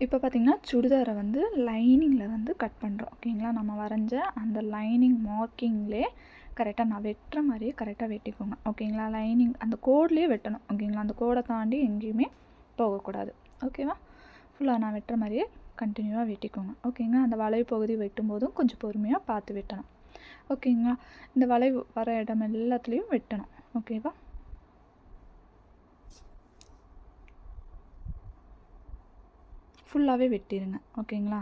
இப்போ பார்த்திங்கன்னா சுடிதாரை வந்து லைனிங்கில் வந்து கட் பண்ணுறோம். ஓகேங்களா, நம்ம வரைஞ்ச அந்த லைனிங் மார்க்கிங்லே கரெக்டாக நான் வெட்டுற மாதிரியே கரெக்டாக வெட்டிக்கோங்க. ஓகேங்களா, லைனிங் அந்த கோட்லேயே வெட்டணும். ஓகேங்களா, அந்த கோடை தாண்டி எங்கேயுமே போகக்கூடாது. ஓகேவா, ஃபுல்லாக நான் வெட்டுற மாதிரியே கண்டினியூவாக வெட்டிக்கோங்க. ஓகேங்களா, அந்த வளைவு பகுதி வெட்டும் போதும் கொஞ்சம் பொறுமையாக பார்த்து வெட்டணும். ஓகேங்களா, இந்த வளைவு வர இடம் எல்லாத்துலேயும் வெட்டணும். ஓகேவா, ஃபுல்லாகவே வெட்டிடுங்க. ஓகேங்களா,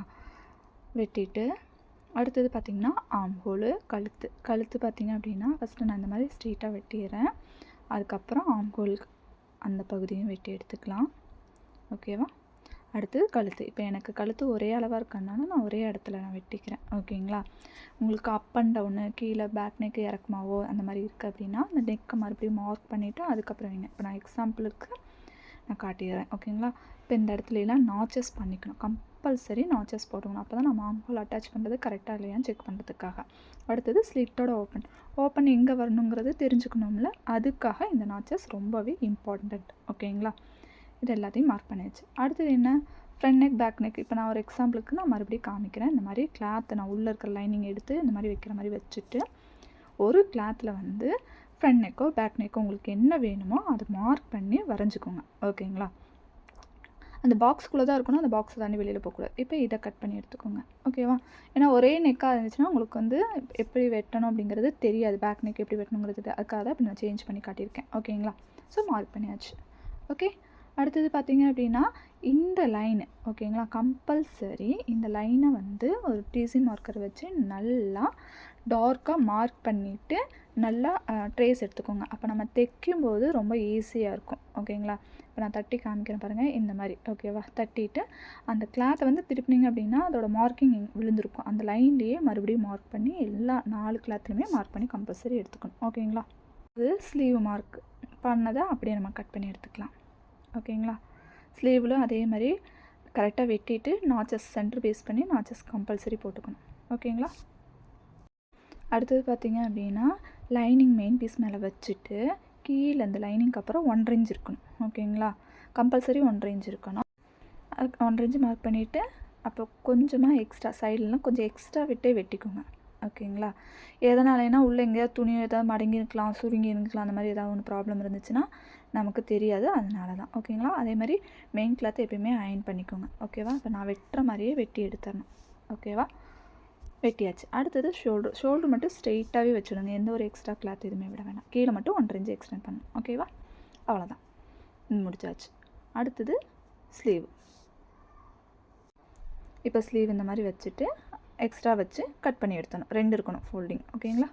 வெட்டிட்டு அடுத்தது பார்த்திங்கன்னா ஆம் ஹோலு, கழுத்து பார்த்திங்க அப்படின்னா ஃபஸ்ட்டு நான் இந்த மாதிரி ஸ்ட்ரெயிட்டாக வெட்டிடுறேன். அதுக்கப்புறம் ஆம் ஹோலுக்கு அந்த பகுதியும் வெட்டி எடுத்துக்கலாம். ஓகேவா, அடுத்தது கழுத்து. இப்போ எனக்கு கழுத்து ஒரே அளவாக இருக்கனால நான் ஒரே இடத்துல நான் வெட்டிக்கிறேன். ஓகேங்களா, உங்களுக்கு அப் அண்ட் டவுனு கீழே பேக் நெக்கு இறக்குமாவோ அந்த மாதிரி இருக்குது அப்படின்னா அந்த நெக்கை மறுபடியும் மார்க் பண்ணிவிட்டு அதுக்கப்புறம் வைங்க. இப்போ நான் எக்ஸாம்பிளுக்கு நான் காட்டிடுறேன். ஓகேங்களா, இப்போ இந்த இடத்துலலாம் நாச்சஸ் பண்ணிக்கணும். கம்பல்சரி நாச்சஸ் போட்டுக்கணும். அப்போ தான் நம்ம ஆம் ஹோல் அட்டாச் பண்ணுறது கரெக்டாக இல்லையான்னு செக் பண்ணுறதுக்காக. அடுத்தது ஸ்லிட்டோட ஓப்பன் எங்கே வரணுங்கிறது தெரிஞ்சுக்கணும்ல, அதுக்காக இந்த நாச்சஸ் ரொம்பவே இம்பார்ட்டண்ட். ஓகேங்களா, இது எல்லாத்தையும் மார்க் பண்ணியாச்சு. அடுத்தது என்ன, ஃப்ரண்ட் நெக் பேக் நெக். இப்போ நான் ஒரு எக்ஸாம்பிளுக்கு நான் மறுபடியும் காமிக்கிறேன். இந்த மாதிரி கிளாத்தை நான் உள்ளே இருக்கிற லைனிங் எடுத்து இந்த மாதிரி வைக்கிற மாதிரி வச்சுட்டு ஒரு கிளாத்தில் வந்து ஃப்ரண்ட் நெக்கோ பேக் நெக்கோ உங்களுக்கு என்ன வேணுமோ அதை மார்க் பண்ணி வரைஞ்சிக்கோங்க. ஓகேங்களா, அந்த பாக்ஸ்குள்ளே தான் இருக்கணும், அந்த பாக்ஸை தாண்டி வெளியில் போகக்கூடாது. இப்போ இதை கட் பண்ணி எடுத்துக்கோங்க. ஓகேவா, ஏன்னா ஒரே நெக்காக இருந்துச்சுன்னா உங்களுக்கு வந்து எப்படி வெட்டணும் அப்படிங்கிறது தெரியாது, பேக் நெக் எப்படி வெட்டணுங்கிறது. அதுக்காக தான் இப்போ நான் சேஞ்ச் பண்ணி காட்டியிருக்கேன். ஓகேங்களா, ஸோ மார்க் பண்ணியாச்சு. ஓகே, அடுத்தது பார்த்திங்க அப்படின்னா இந்த லைனு. ஓகேங்களா, கம்பல்சரி இந்த லைனை வந்து ஒரு டிசி மார்க்கர் வச்சு நல்லா டார்க்காக மார்க் பண்ணிவிட்டு நல்லா ட்ரேஸ் எடுத்துக்கோங்க. அப்போ நம்ம தைக்கும்போது ரொம்ப ஈஸியாக இருக்கும். ஓகேங்களா, இப்போ நான் தட்டி காமிக்கிறேன் பாருங்கள், இந்த மாதிரி. ஓகேவா, தட்டிட்டு அந்த கிளாத்தை வந்து திருப்பினீங்க அப்படின்னா அதோட மார்க்கிங் விழுந்திருக்கும். அந்த லைன்லேயே மறுபடியும் மார்க் பண்ணி எல்லா 4 கிளாத்துலையுமே மார்க் பண்ணி கம்பல்சரி எடுத்துக்கணும். ஓகேங்களா, இது ஸ்லீவ் மார்க் பண்ணதை அப்படியே நம்ம கட் பண்ணி எடுத்துக்கலாம். ஓகேங்களா, ஸ்லீவில் அதே மாதிரி கரெக்டாக வெட்டிட்டு நாச்சஸ் சென்டர் பேஸ் பண்ணி நாச்சஸ் கம்பல்சரி போட்டுக்கணும். ஓகேங்களா, அடுத்தது பார்த்திங்க அப்படின்னா லைனிங் மெயின் பீஸ் மேலே வச்சுட்டு கீழே அந்த லைனிங்க்கு அப்புறம் 1.5 இன்ச் இருக்கணும். ஓகேங்களா, கம்பல்சரி 1.5 இன்ச் இருக்கணும். அதுக்கு 1.5 இன்ச் மார்க் பண்ணிவிட்டு அப்போ கொஞ்சமாக எக்ஸ்ட்ரா சைட்லலாம் கொஞ்சம் எக்ஸ்ட்ரா விட்டே வெட்டிக்கோங்க. ஓகேங்களா, எதனாலனா உள்ளே எங்கேயாவது துணி ஏதாவது மடங்கி இருக்கலாம், சுருங்கி இருக்கலாம், அந்த மாதிரி ஏதாவது ஒன்று ப்ராப்ளம் இருந்துச்சுன்னா நமக்கு தெரியாது, அதனால தான். ஓகேங்களா, அதே மாதிரி மெயின் கிளாத்தை எப்பயுமே அயன் பண்ணிக்கோங்க. ஓகேவா, இப்போ நான் வெட்டுற மாதிரியே வெட்டி எடுத்துடணும். ஓகேவா, வெட்டியாச்சு. அடுத்தது ஷோல்டர் மட்டும் ஸ்ட்ரெயிட்டாகவே வச்சுடுங்க, எந்த ஒரு எக்ஸ்ட்ரா கிளாத் எதுவுமே விட வேணாம். கீழே மட்டும் 1.5 இன்ச் எக்ஸ்டெண்ட் பண்ணணும். ஓகேவா, அவ்வளோதான், முடிச்சாச்சு. அடுத்தது ஸ்லீவ். இப்போ ஸ்லீவ் இந்த மாதிரி வச்சுட்டு எக்ஸ்ட்ரா வச்சு கட் பண்ணி எடுத்தணும். 2 இருக்கணும் ஃபோல்டிங். ஓகேங்களா,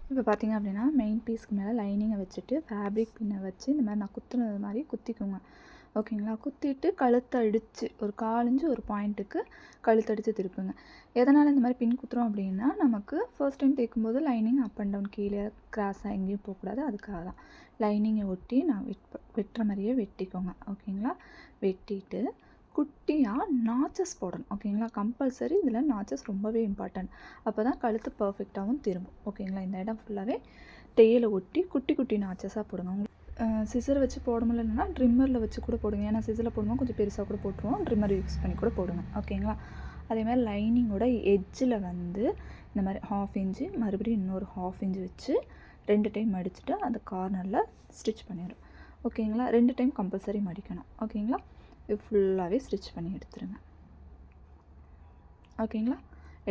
இப்போ பார்த்திங்க அப்படின்னா மெயின் பீஸ்க்கு மேலே லைனிங்கை வச்சுட்டு ஃபேப்ரிக் பின்னை வச்சு இந்த மாதிரி நான் குத்துனது மாதிரி குத்திக்கோங்க. ஓகேங்களா, குத்திட்டு கழுத்தை அடித்து ஒரு 1/4 இன்ச்சு ஒரு பாயிண்ட்டுக்கு கழுத்தடித்து திருப்புங்க. எதனால் இந்த மாதிரி பின் குத்துறோம் அப்படின்னா நமக்கு ஃபர்ஸ்ட் டைம் தைக்கும்போது லைனிங் அப் அண்ட் டவுன் கீழே கிராஸாக எங்கேயும் போகக்கூடாது, அதுக்காக தான். லைனிங்கை ஒட்டி நான் வெட்டுற மாதிரியே வெட்டிக்கோங்க. ஓகேங்களா, வெட்டிட்டு குட்டியாக நாச்சஸ் போடணும். ஓகேங்களா, கம்பல்சரி இதில் நாச்சஸ் ரொம்பவே இம்பார்ட்டன்ட். அப்போ தான் கழுத்து பர்ஃபெக்டாகவும் திரும்பும். ஓகேங்களா, இந்த இடம் ஃபுல்லாகவே தையலை ஒட்டி குட்டி குட்டி நாச்சஸாக போடுங்க. உங்களுக்கு சிசர் வச்சு போட முடியலன்னா ட்ரிம்மரில் வச்சு கூட போடுங்க. ஏன்னா சிசரில் போடும்போது கொஞ்சம் பெருசாக கூட போட்டுருவோம், ட்ரிம்மர் யூஸ் பண்ணி கூட போடுங்க. ஓகேங்களா, அதேமாதிரி லைனிங்கோட எட்ஜில் வந்து இந்த மாதிரி 1/2 இன்ச்சு மறுபடியும் இன்னொரு 1/2 இன்ச்சு வச்சு 2 டைம் மடிச்சுட்டு அந்த கார்னரில் ஸ்டிச் பண்ணிடும். ஓகேங்களா, 2 டைம் கம்பல்சரி மடிக்கணும். ஓகேங்களா, இது ஃபுல்லாகவே ஸ்டிச் பண்ணி எடுத்துருங்க. ஓகேங்களா,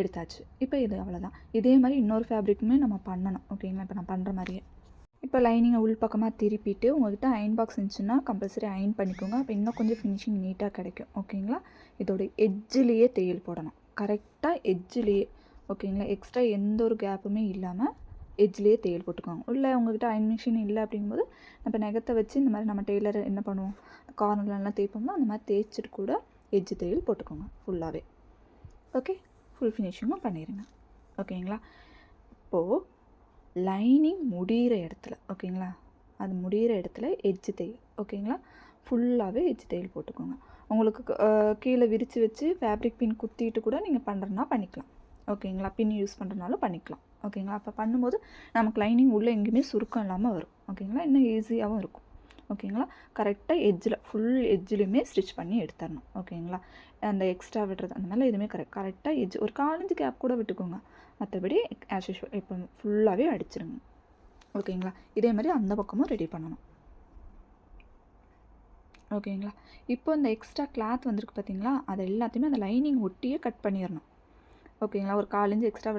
எடுத்தாச்சு. இப்போ இது அவ்வளோதான். இதே மாதிரி இன்னொரு ஃபேப்ரிக்குமே நம்ம பண்ணணும். ஓகேங்களா, இப்போ நான் பண்ணுற மாதிரியே இப்போ லைனிங்கை உள் பக்கமாக திருப்பிட்டு உங்கள்கிட்ட அயன் பாக்ஸ் இருந்துச்சுன்னா கம்பல்சரி அயன் பண்ணிக்கோங்க. அப்போ இன்னும் கொஞ்சம் ஃபினிஷிங் நீட்டாக கிடைக்கும். ஓகேங்களா, இதோட எட்ஜிலேயே தையல் போடணும், கரெக்டாக எட்ஜிலேயே. ஓகேங்களா, எக்ஸ்ட்ரா எந்த ஒரு கேப்புமே இல்லாமல் எட்ஜ்லேயே தையல் போட்டுக்கோங்க. உள்ளே உங்கள்கிட்ட அயன் மிஷின் இல்லை அப்படிங்கும்போது நம்ம நகத்தை வச்சு இந்த மாதிரி நம்ம டெய்லர் என்ன பண்ணுவோம், கார்னர்லாம் தேய்ப்போம்னா அந்த மாதிரி தேய்ச்சிட்டு கூட எட்ஜ் தையல் போட்டுக்கோங்க ஃபுல்லாகவே. ஓகே, ஃபுல் ஃபினிஷிங்கும் பண்ணிடுங்க. ஓகேங்களா, இப்போது லைனிங் முடிகிற இடத்துல, ஓகேங்களா, அது முடிகிற இடத்துல எட்ஜ் தையல். ஓகேங்களா, ஃபுல்லாகவே எட்ஜ் தையல் போட்டுக்கோங்க. உங்களுக்கு கீழே விரித்து வச்சு ஃபேப்ரிக் பின் குத்திட்டு கூட நீங்கள் பண்ணுறதுனா பண்ணிக்கலாம். ஓகேங்களா, பின் யூஸ் பண்ணுறதுனாலும் பண்ணிக்கலாம். ஓகேங்களா, அப்போ பண்ணும்போது நமக்கு லைனிங் உள்ளே எங்கேயுமே சுருக்கம் இல்லாமல் வரும். ஓகேங்களா, இன்னும் ஈஸியாகவும் இருக்கும். ஓகேங்களா. கரெக்டாக எட்ஜில் ஃபுல் எட்ஜ்லேயுமே ஸ்டிச் பண்ணி எடுத்துடணும். ஓகேங்களா. அந்த எக்ஸ்ட்ரா விடுறது அந்த மாதிரிலாம் எதுவுமே கரெக்டாக எட்ஜ் ஒரு 4 இன்ச் கேப் கூட விட்டுக்கோங்க. மற்றபடி ஆஸ் யூஷுவல் இப்போ ஃபுல்லாகவே அடிச்சிருங்க. ஓகேங்களா. இதே மாதிரி அந்த பக்கமும் ரெடி பண்ணணும். ஓகேங்களா. இப்போ இந்த எக்ஸ்ட்ரா கிளாத் வந்திருக்கு பார்த்தீங்களா, அது எல்லாத்தையுமே அந்த லைனிங் ஒட்டியே கட் பண்ணிடணும். ஓகேங்களா. ஒரு 4 இன்ச் எக்ஸ்ட்ரா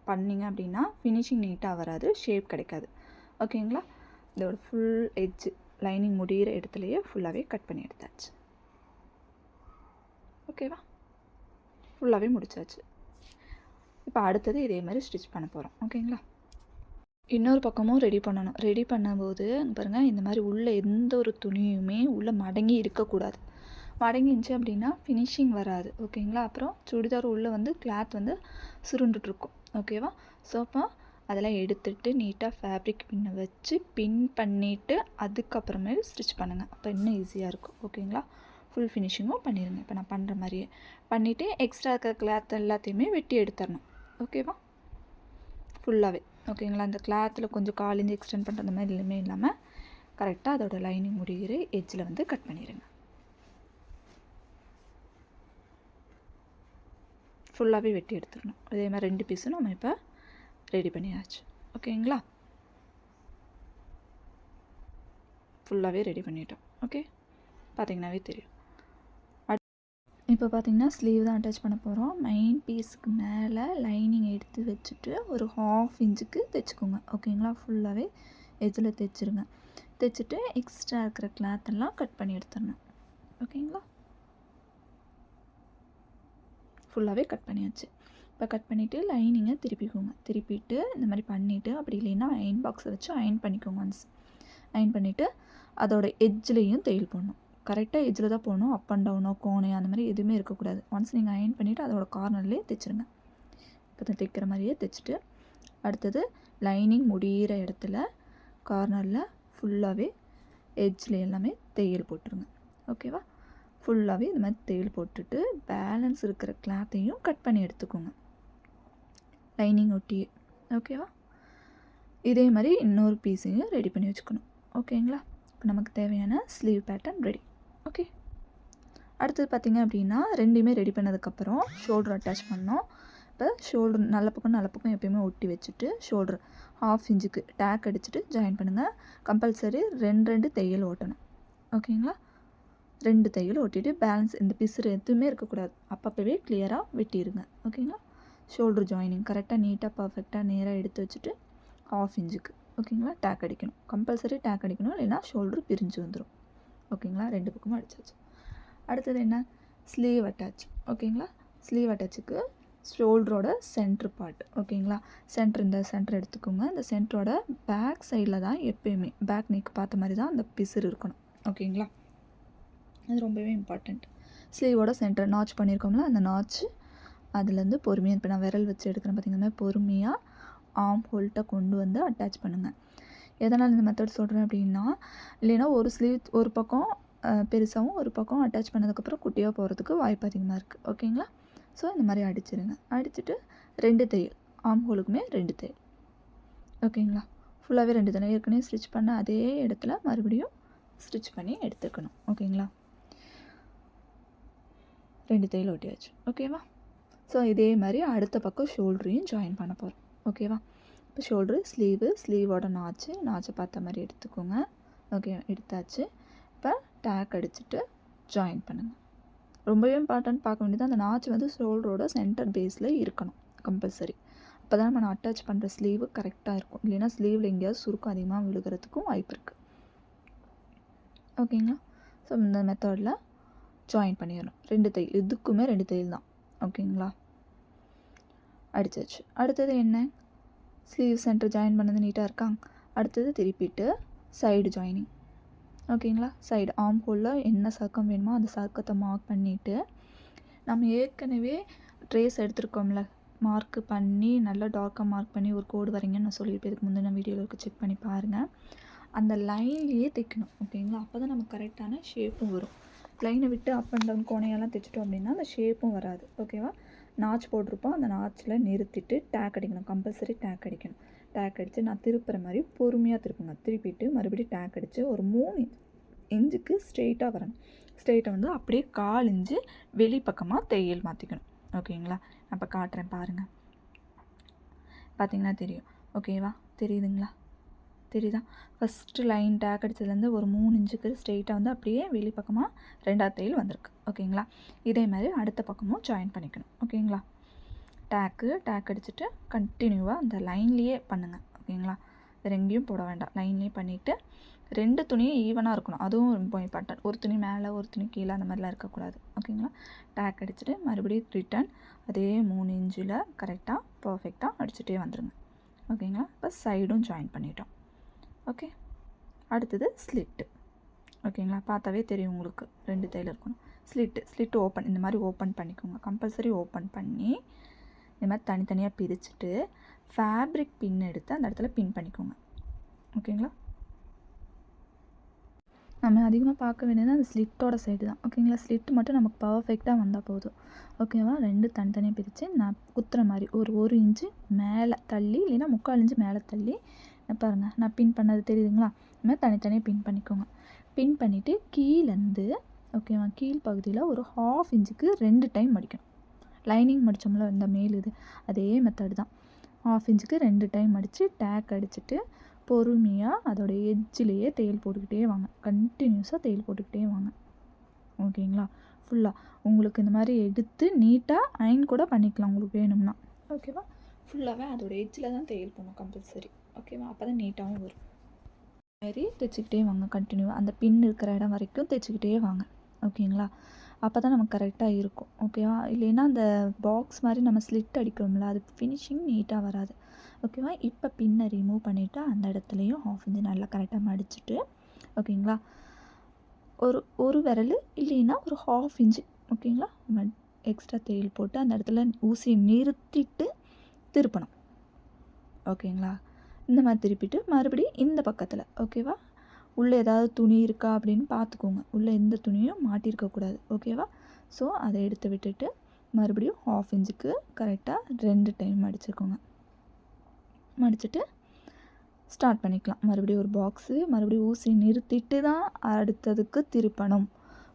பண்ணிங்க அப்படின்னா ஃபினிஷிங் நீட்டாக வராது, ஷேப் கிடைக்காது. ஓகேங்களா. இதோட ஃபுல் எட்ஜ் லைனிங் முடிகிற இடத்துலையே ஃபுல்லாகவே கட் பண்ணி எடுத்தாச்சு. ஓகேவா. ஃபுல்லாகவே முடிச்சாச்சு. இப்போ அடுத்தது இதே மாதிரி ஸ்டிச் பண்ண போகிறோம். ஓகேங்களா. இன்னொரு பக்கமும் ரெடி பண்ணணும். ரெடி பண்ணும்போது பாருங்கள், இந்த மாதிரி உள்ளே எந்த ஒரு துணியுமே உள்ளே மடங்கி இருக்கக்கூடாது. மடங்கிருந்துச்சு அப்படின்னா ஃபினிஷிங் வராது. ஓகேங்களா. அப்புறம் சுடிதார் உள்ளே வந்து கிளாத் வந்து சுருண்டுட்ருக்கும். ஓகேவா. ஸோ அப்போ அதெல்லாம் எடுத்துகிட்டு நீட்டாக ஃபேப்ரிக் பின்னை வச்சு பின் பண்ணிவிட்டு அதுக்கப்புறமேல் ஸ்டிச் பண்ணுங்கள். அப்போ இன்னும் ஈஸியாக இருக்கும். ஓகேங்களா. ஃபுல் ஃபினிஷிங்கும் பண்ணிடுங்க. இப்போ நான் பண்ணுற மாதிரியே பண்ணிவிட்டு எக்ஸ்ட்ரா இருக்கிற கிளாத் எல்லாத்தையுமே வெட்டி எடுத்துடணும். ஓகேவா. ஃபுல்லாகவே. ஓகேங்களா. அந்த கிளாத்தில் கொஞ்சம் 4 இன்ச் எக்ஸ்டெண்ட் பண்ணுற அந்த மாதிரி எதுவுமே இல்லாமல் கரெக்டாக அதோட லைனிங் முடிகிற எட்ஜில் வந்து கட் பண்ணிடுங்க. ஃபுல்லாகவே வெட்டி எடுத்துடணும். அதே மாதிரி 2 பீஸும் நம்ம இப்போ ரெடி பண்ணியாச்சு. ஓகேங்களா. ஃபுல்லாகவே ரெடி பண்ணிட்டோம். ஓகே, பார்த்திங்கனாவே தெரியும். இப்போ பார்த்திங்கன்னா ஸ்லீவ் தான் அட்டாச் பண்ண போகிறோம். மெயின் பீஸுக்கு மேலே லைனிங் எடுத்து வச்சுட்டு ஒரு 1/2 இன்ச்சுக்கு தைச்சிக்கோங்க. ஓகேங்களா. ஃபுல்லாகவே எஜ்ஜில் தைச்சிருங்க. தைச்சிட்டு எக்ஸ்ட்ரா இருக்கிற கிளாத்தெல்லாம் கட் பண்ணி எடுத்துடணும். ஓகேங்களா. ஃபுல்லாகவே கட் பண்ணியாச்சு. இப்போ கட் பண்ணிவிட்டு லைனிங்கை திருப்பிக்கோங்க. திருப்பிட்டு இந்த மாதிரி பண்ணிவிட்டு அப்படி இல்லைன்னா அயன் பாக்ஸை வச்சு அயன் பண்ணிக்கோங்க. ஒன்ஸ் அயன் பண்ணிவிட்டு அதோட எட்ஜ்லேயும் தையல் போடணும். கரெக்டாக எட்ஜில் தான் போடணும். அப் அண்ட் டவுனோ கோணை அந்த மாதிரி எதுவுமே இருக்கக்கூடாது. ஒன்ஸ் நீங்கள் அயன் பண்ணிவிட்டு அதோட கார்னர்லேயே தைச்சிருங்க. இப்போ தைக்கிற மாதிரியே தைச்சிட்டு அடுத்தது லைனிங் முடிகிற இடத்துல கார்னரில் ஃபுல்லாகவே எட்ஜில் எல்லாமே தையல் போட்டுருங்க. ஓகேவா. ஃபுல்லாகவே இந்த மாதிரி தையல் போட்டுட்டு பேலன்ஸ் இருக்கிற கிளாத்தையும் கட் பண்ணி எடுத்துக்கோங்க லைனிங் ஒட்டியே. ஓகேவா. இதே மாதிரி இன்னொரு பீஸையும் ரெடி பண்ணி வச்சுக்கணும். ஓகேங்களா. இப்போ நமக்கு தேவையான ஸ்லீவ் பேட்டர்ன் ரெடி. ஓகே, அடுத்தது பார்த்திங்க அப்படின்னா 2மே ரெடி பண்ணதுக்கப்புறம் ஷோல்டர் அட்டாச் பண்ணோம். இப்போ ஷோல்டர் நல்ல பக்கம் எப்பயுமே ஒட்டி வச்சுட்டு ஷோல்டர் 1/2 இன்ச்சுக்கு டேக் அடிச்சுட்டு ஜாயின் பண்ணுங்கள். கம்பல்சரி 2 தையல் ஓட்டணும். ஓகேங்களா. 2 தையல் ஒட்டிட்டு பேலன்ஸ் இந்த பிசுறு எதுவுமே இருக்கக்கூடாது. அப்பப்போவே கிளியராக வெட்டிடுங்க. ஓகேங்களா. ஷோல்டர் ஜாயினிங் கரெக்டாக நீட்டாக பர்ஃபெக்டாக நேராக எடுத்து வச்சுட்டு 1/2 இன்ச்சுக்கு ஓகேங்களா டேக் அடிக்கணும். கம்பல்சரி டேக் அடிக்கணும், இல்லைன்னா ஷோல்டர் பிரிஞ்சு வந்துடும். ஓகேங்களா. 2 பக்கமும் அடிச்சாச்சு. அடுத்தது என்ன, ஸ்லீவ் அட்டாச். ஓகேங்களா. ஸ்லீவ் அட்டாச்சுக்கு ஷோல்டரோட சென்ட்ரு பார்ட். ஓகேங்களா. இந்த சென்டர் எடுத்துக்கோங்க. இந்த சென்டரோட பேக் சைடில் தான் எப்பயுமே பேக் நெக் பார்த்த மாதிரி தான் அந்த பிசுறு இருக்கணும். ஓகேங்களா. அது ரொம்பவே இம்பார்ட்டண்ட். ஸ்லீவோட சென்டர் நாச் பண்ணியிருக்கோம்ல, அந்த நாச்சு அதுலேருந்து பொறுமையாக இப்போ நான் விரல் வச்சு எடுக்கிறேன் பார்த்திங்கன்னா பொறுமையாக ஆர்ம் ஹோல்ட்டை கொண்டு வந்து அட்டாச் பண்ணுங்கள். எதனால் இந்த மெத்தட் சொல்கிறேன் அப்படின்னா, இல்லைன்னா ஒரு ஸ்லீவ் ஒரு பக்கம் பெருசாகவும் ஒரு பக்கம் அட்டாச் பண்ணதுக்கப்புறம் குட்டியாக போகிறதுக்கு வாய்ப்பு அதிகமாக இருக்குது. ஓகேங்களா. ஸோ இந்த மாதிரி அடிச்சிடுங்க. அடிச்சுட்டு 2 தையல் ஆர்ம் ஹோலுக்குமே 2 தையல். ஓகேங்களா. ஃபுல்லாகவே 2 தையல் ஏற்கனவே ஸ்டிச் பண்ண அதே இடத்துல மறுபடியும் ஸ்டிச் பண்ணி எடுத்துக்கணும். ஓகேங்களா. 2 தையல் ஒட்டியாச்சு. ஓகேவா. ஸோ இதே மாதிரி அடுத்த பக்கம் ஷோல்டரையும் ஜாயின் பண்ண போகிறோம். ஓகேவா. இப்போ ஷோல்ட்ரு ஸ்லீவோட நாச்சை பார்த்த மாதிரி எடுத்துக்கோங்க. ஓகே, எடுத்தாச்சு. இப்போ டேக் அடிச்சுட்டு ஜாயின் பண்ணுங்கள். ரொம்பவே இம்பார்ட்டன்ட் பார்க்க வேண்டியது அந்த நாச்சு வந்து ஷோல்டரோட சென்டர் பேஸில் இருக்கணும் கம்பல்சரி. அப்போ தான் நம்ம அட்டாச் பண்ணுற ஸ்லீவு கரெக்டாக இருக்கும். இல்லைன்னா ஸ்லீவில் எங்கேயாவது சுருக்கம் அதிகமாக விழுகிறதுக்கும் வாய்ப்பு இருக்குது. ஓகேங்களா. ஸோ இந்த மெத்தடில் ஜாயின் பண்ணிடணும். 2 தையல், இதுக்குமே 2 தையல் தான். ஓகேங்களா. அடிச்சாச்சு. அடுத்தது என்ன, ஸ்லீவ் சென்டர் ஜாயின் பண்ணது நீட்டாக இருக்காங்க. அடுத்தது திருப்பிட்டு சைடு ஜாயினிங். ஓகேங்களா. சைடு ஆர்ம் ஹோலில் என்ன சர்க்கம் வேணுமோ அந்த சர்க்கத்தை மார்க் பண்ணிவிட்டு நம்ம ஏற்கனவே ட்ரேஸ் எடுத்துருக்கோம்ல, மார்க் பண்ணி நல்லா டார்க்காக மார்க் பண்ணி ஒரு கோடு வரைங்கன்னு நான் சொல்லியிருப்பேன். இதுக்கு முந்தின வீடியோவில் இருக்க செக் பண்ணி பாருங்கள். அந்த லைன்லேயே தைக்கணும். ஓகேங்களா. அப்போ தான் நமக்கு கரெக்டான ஷேப்பும் வரும். லைனை விட்டு அப் அண்ட் டவுன் கோணையெல்லாம் தைச்சிட்டோம் அப்படின்னா அந்த ஷேப்பும் வராது. ஓகேவா. நாச் போட்டிருப்போம், அந்த நாச்சில் நிறுத்திட்டு டேக் அடிக்கணும். கம்பல்சரி டேக் அடிக்கணும். டேக் அடித்து நான் திருப்புற மாதிரி பொறுமையாக திருப்புங்க. திருப்பிட்டு மறுபடியும் டேக் அடித்து ஒரு 3 இன்ச்சுக்கு ஸ்ட்ரெயிட்டாக வரணும். ஸ்ட்ரெயிட்டாக வந்து அப்படியே 1/4 இன்ச்சு வெளிப்பக்கமாக தையல் மாற்றிக்கணும். ஓகேங்களா? நான் இப்போ காட்டுறேன் பாருங்கள். பார்த்தீங்கன்னா தெரியும். ஓகேவா? தெரியுதுங்களா? தெரியுதா? ஃபஸ்ட்டு லைன் டேக் அடித்ததுலேருந்து ஒரு 3 இன்ச்சுக்கு ஸ்ட்ரெயிட்டாக வந்து அப்படியே வெளிப்பக்கமாக 2வது தையல் வந்திருக்கு. ஓகேங்களா? இதே மாதிரி அடுத்த பக்கமும் ஜாயின் பண்ணிக்கணும். ஓகேங்களா? டேக் அடிச்சுட்டு கண்டினியூவாக அந்த லைன்லேயே பண்ணுங்கள். ஓகேங்களா? வேறு எங்கேயும் போட வேண்டாம். லைன்லேயே பண்ணிவிட்டு 2 துணியும் ஈவனாக இருக்கணும். அதுவும் ரொம்ப இம்பார்ட்டன்ட். ஒரு துணி மேலே ஒரு துணி கீழே அந்த மாதிரிலாம் இருக்கக்கூடாது. ஓகேங்களா? டேக் அடிச்சுட்டு மறுபடியும் ரிட்டன் அதே 3 இன்ச்சில் கரெக்டாக பர்ஃபெக்டாக அடிச்சுட்டே வந்துடுங்க. ஓகேங்களா? இப்போ சைடும் ஜாயின் பண்ணிட்டோம். ஓகே, அடுத்தது ஸ்லிட்டு. ஓகேங்களா? பார்த்தாவே தெரியும் உங்களுக்கு 2 தையல் இருக்கணும். ஸ்லிட்டு ஓப்பன் இந்த மாதிரி ஓப்பன் பண்ணிக்கோங்க. கம்பல்சரி ஓப்பன் பண்ணி இந்த மாதிரி தனித்தனியாக பிரிச்சுட்டு ஃபேப்ரிக் பின் எடுத்து அந்த இடத்துல பின் பண்ணிக்கோங்க. ஓகேங்களா? நம்ம அதிகமாக பார்க்க வேண்டியது அந்த ஸ்லிட்டோட சைடு தான். ஓகேங்களா? ஸ்லிட்டு மட்டும் நமக்கு பர்ஃபெக்டாக வந்தால் போதும். ஓகேவா? 2 தனித்தனியாக பிரித்து நான் குத்துற மாதிரி ஒரு இன்ச்சு மேலே தள்ளி இல்லைன்னா 3/4 இன்ச்சு மேலே தள்ளி பாருங்கள் நான் பின் பண்ணது தெரியுதுங்களா? இந்த மாதிரி தனித்தனியாக பின் பண்ணிக்கோங்க. பின் பண்ணிவிட்டு கீழேருந்து ஓகேவா கீழ் பகுதியில் ஒரு 1/2 இன்ச்சுக்கு 2 டைம் மடிக்கணும். லைனிங் மடித்தோம்ல இந்த மேல் இது அதே மெத்தட் தான். 1/2 இன்ச்சுக்கு 2 டைம் மடித்து டேக் அடிச்சுட்டு பொறுமையாக அதோட எட்ஜிலேயே தையல் போட்டுக்கிட்டே வாங்க. கண்டினியூஸாக தையல் போட்டுக்கிட்டே வாங்க. ஓகேங்களா? ஃபுல்லாக உங்களுக்கு இந்த மாதிரி எடுத்து நீட்டாக அயன் கூட பண்ணிக்கலாம் உங்களுக்கு வேணும்னா. ஓகேவா? ஃபுல்லாகவே அதோட எட்ஜில் தான் தையல் போடணும் கம்பல்சரி. ஓகேவா? அப்போ தான் நீட்டாகவும் வரும். மாதிரி தைச்சிக்கிட்டே வாங்க. கண்டினியூவாக அந்த பின் இருக்கிற இடம் வரைக்கும் தைச்சிக்கிட்டே வாங்க. ஓகேங்களா? அப்போ தான் நமக்கு கரெக்டாக இருக்கும். ஓகேவா? இல்லைன்னா அந்த பாக்ஸ் மாதிரி நம்ம ஸ்லிட் அடிக்கிறோம்ல அது ஃபினிஷிங் நீட்டாக வராது. ஓகேவா? இப்போ பின்னை ரிமூவ் பண்ணிவிட்டு அந்த இடத்துலையும் 1/2 இன்ச்சு நல்லா கரெக்டாக மடிச்சுட்டு ஓகேங்களா ஒரு விரல் இல்லைன்னா ஒரு 1/2 இன்ச்சு ஓகேங்களா எக்ஸ்ட்ரா தையல் போட்டு அந்த இடத்துல ஊசியை நிறுத்திட்டு திருப்பணும். ஓகேங்களா? இந்த மாதிரி திருப்பிட்டு மறுபடியும் இந்த பக்கத்தில் ஓகேவா உள்ளே ஏதாவது துணி இருக்கா அப்படின்னு பார்த்துக்கோங்க. உள்ளே எந்த துணியும் மாட்டியிருக்கக்கூடாது. ஓகேவா? ஸோ அதை எடுத்து விட்டுட்டு மறுபடியும் 1/2 இன்ச்சுக்கு கரெக்டாக 2 டைம் மடிச்சுக்கோங்க. மடிச்சுட்டு ஸ்டார்ட் பண்ணிக்கலாம். மறுபடியும் ஒரு பாக்ஸு மறுபடியும் ஊசி நிறுத்திட்டு தான் அடுத்ததுக்கு திருப்பணும்.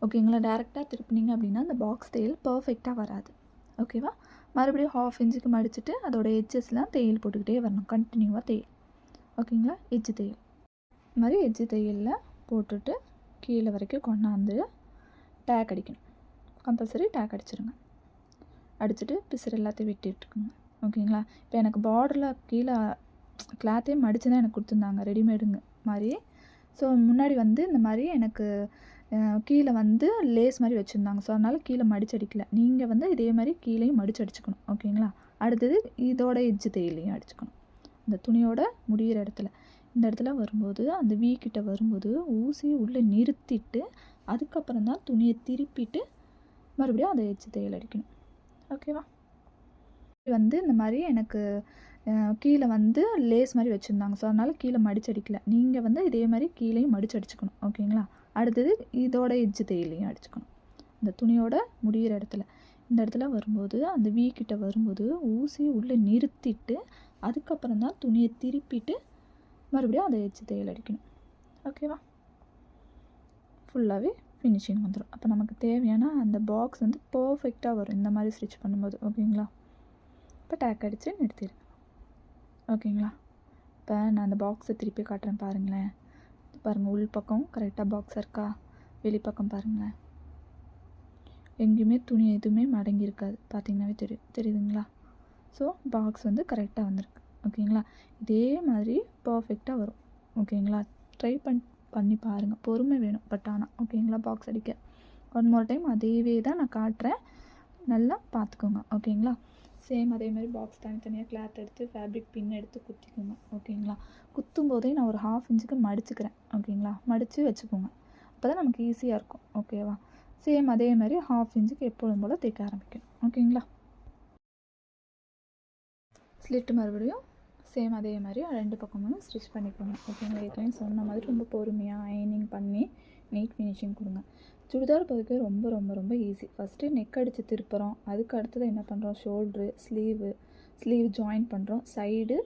ஓகேங்களா? டேரெக்டாக திருப்பினீங்க அப்படின்னா அந்த பாக்ஸ் தையல் பர்ஃபெக்டாக வராது. ஓகேவா? மறுபடியும் 1/2 இன்ச்சுக்கு மடிச்சுட்டு அதோட எட்ஜஸ்லாம் தையல் போட்டுக்கிட்டே வரணும். கண்டினியூவாக தையல். ஓகேங்களா? எட்ஜு தையல் இது மாதிரி எட்ஜு தையலில் போட்டுட்டு கீழே வரைக்கும் கொண்டாந்து டேக் அடிக்கணும். கம்பல்சரி டேக் அடிச்சிருங்க. அடிச்சுட்டு பிசுறு எல்லாத்தையும் வெட்டிட்டுருக்குங்க. ஓகேங்களா? இப்போ எனக்கு பார்டரில் கீழே கிளாத்தே மடித்து தான் எனக்கு கொடுத்துருந்தாங்க ரெடிமேடுங்க மாதிரி. ஸோ முன்னாடி வந்து இந்த மாதிரி எனக்கு கீழே வந்து லேஸ் மாதிரி வச்சுருந்தாங்க. ஸோ அதனால் கீழே மடிச்சு அடிக்கல. நீங்கள் வந்து இதே மாதிரி கீழேயும் மடித்து அடிச்சுக்கணும். ஓகேங்களா? அடுத்தது இதோட எட்ஜு தையலையும் அடிச்சுக்கணும். இந்த துணியோட முடிகிற இடத்துல இந்த இடத்துல வரும்போது அந்த வீக்கிட்ட வரும்போது ஊசி உள்ளே நிறுத்திட்டு அதுக்கப்புறம் தான் துணியை திருப்பிட்டு மறுபடியும் அதை எட்ஜு தையல் அடிக்கணும். ஓகேவா? வந்து இந்த மாதிரி எனக்கு கீழே வந்து லேஸ் மாதிரி வச்சுருந்தாங்க. ஸோ அதனால் கீழே மடிச்சு அடிக்கல. நீங்கள் வந்து இதே மாதிரி கீழேயும் மடித்து அடிச்சுக்கணும். ஓகேங்களா? அடுத்தது இதோட எட்ஜு தையலையும் அடிச்சுக்கணும். இந்த துணியோட முடிகிற இடத்துல இந்த இடத்துல வரும்போது அந்த வீக்கிட்ட வரும்போது ஊசி உள்ளே நிறுத்திட்டு அதுக்கப்புறம் தான் துணியை திருப்பிட்டு மறுபடியும் அதை எட்ஜு தையல் அடிக்கணும். ஓகேவா? ஃபுல்லாகவே ஃபினிஷிங் வந்துடும். அப்போ நமக்கு தேவையான அந்த பாக்ஸ் வந்து பர்ஃபெக்டாக வரும் இந்த மாதிரி ஸ்டிச் பண்ணும்போது. ஓகேங்களா? இப்போ டேக் அடித்து நிறுத்திடுங்க. ஓகேங்களா? இப்போ நான் அந்த பாக்ஸை திருப்பி காட்டுறேன் பாருங்களேன். பாருங்கள் உள் பக்கம் கரெக்டாக பாக்ஸ் இருக்கா? வெளிப்பக்கம் பாருங்களேன் எங்கேயுமே துணி எதுவுமே மடங்கி இருக்காது. பார்த்தீங்கன்னாவே தெரியுதுங்களா? ஸோ பாக்ஸ் வந்து கரெக்டாக வந்திருக்கு. ஓகேங்களா? இதே மாதிரி பர்ஃபெக்டாக வரும். ஓகேங்களா? ட்ரை பண்ணி பாருங்கள். பொறுமை வேணும் பட் ஆனால் ஓகேங்களா பாக்ஸ் அடிக்க. ஒன் மோர் டைம் அதேவே தான் நான் காட்டுறேன். நல்லா பார்த்துக்கோங்க. ஓகேங்களா? சேம் அதே மாதிரி பாக்ஸ் தனித்தனியாக கிளாத் எடுத்து ஃபேப்ரிக் பின் எடுத்து குத்திக்கோங்க. ஓகேங்களா? குத்தும் போதே நான் ஒரு 1/2 இன்ச்சுக்கு மடிச்சுக்கிறேன். ஓகேங்களா? மடித்து வச்சுக்கோங்க. அப்போ தான் நமக்கு ஈஸியாக இருக்கும். ஓகேவா? சேம் அதே மாதிரி 1/2 இன்ச்சுக்கு எப்பொழுதும் போல் தைக்க ஆரம்பிக்கணும். ஓகேங்களா? ஸ்லிட்டு மறுபடியும் சேம் அதே மாதிரி 2 பக்கமும் ஸ்டிச் பண்ணிக்கோங்க. ஓகேங்களா? ஏற்கனவே சொன்ன மாதிரி ரொம்ப பொறுமையாக அயனிங் பண்ணி நீட் ஃபினிஷிங் கொடுங்க. சுடிதார் பொறுக்க ரொம்ப ரொம்ப ரொம்ப ஈஸி. ஃபஸ்ட்டு நெக் அடித்து திருப்புறோம். அதுக்கு அடுத்தது என்ன பண்ணுறோம்? ஷோல்ட்ரு ஸ்லீவ் ஜாயின் பண்ணுறோம். சைடு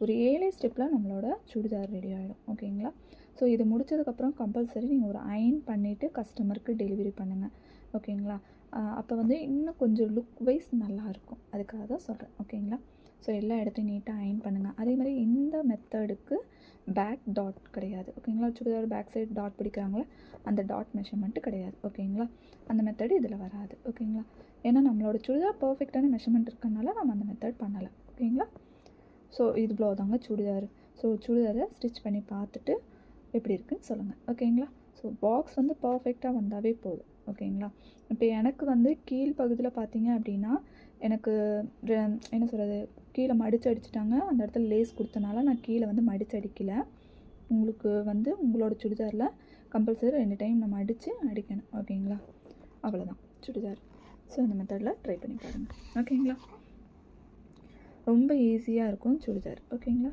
ஒரு 7 ஸ்டெப்பில் நம்மளோட சுடிதார் ரெடி ஆகிடும். ஓகேங்களா? ஸோ இது முடித்ததுக்கப்புறம் கம்பல்சரி நீங்கள் ஒரு அயர்ன் பண்ணிவிட்டு கஸ்டமருக்கு டெலிவரி பண்ணுங்கள். ஓகேங்களா? அப்போ வந்து இன்னும் கொஞ்சம் லுக் வைஸ் நல்லாயிருக்கும். அதுக்காக தான் சொல்கிறேன். ஓகேங்களா? ஸோ எல்லா இடத்தையும் நீட்டாக அயர்ன் பண்ணுங்கள். அதே மாதிரி இந்த மெத்தடுக்கு பேக் டாட் கிடையாது. ஓகேங்களா? சுடிதார் பேக் சைடு டாட் பிடிக்கிறாங்களே, அந்த டாட் மெஷர்மெண்ட்டு கிடையாது. ஓகேங்களா? அந்த மெத்தடு இதில் வராது. ஓகேங்களா? ஏன்னா நம்மளோட சுடிதார் பர்ஃபெக்டான மெஷர்மெண்ட் இருக்கனால நம்ம அந்த மெத்தட் பண்ணலை. ஓகேங்களா? ஸோ இது இவ்வளோ தாங்க சுடிதார். ஸோ சுடிதாரை ஸ்டிச் பண்ணி பார்த்துட்டு எப்படி இருக்குன்னு சொல்லுங்கள். ஓகேங்களா? ஸோ பாக்ஸ் வந்து பர்ஃபெக்டாக வந்தாவே போதும். ஓகேங்களா? இப்போ எனக்கு வந்து கீழ் பகுதியில் பார்த்தீங்க அப்படின்னா எனக்கு என்ன சொல்கிறது, கீழே மடித்து அடிச்சிட்டாங்க. அந்த இடத்துல லேஸ் கொடுத்தனால நான் கீழே வந்து மடித்து அடிக்கலை. உங்களுக்கு வந்து உங்களோட சுடிதாரில் கம்பல்சரி 2 டைம் நம்ம அடிக்கணும். ஓகேங்களா? அவ்வளோதான் சுடிதார். ஸோ இந்த மெத்தடில் ட்ரை பண்ணி பாருங்கள். ஓகேங்களா? ரொம்ப ஈஸியாக இருக்கும் சுடிதார். ஓகேங்களா?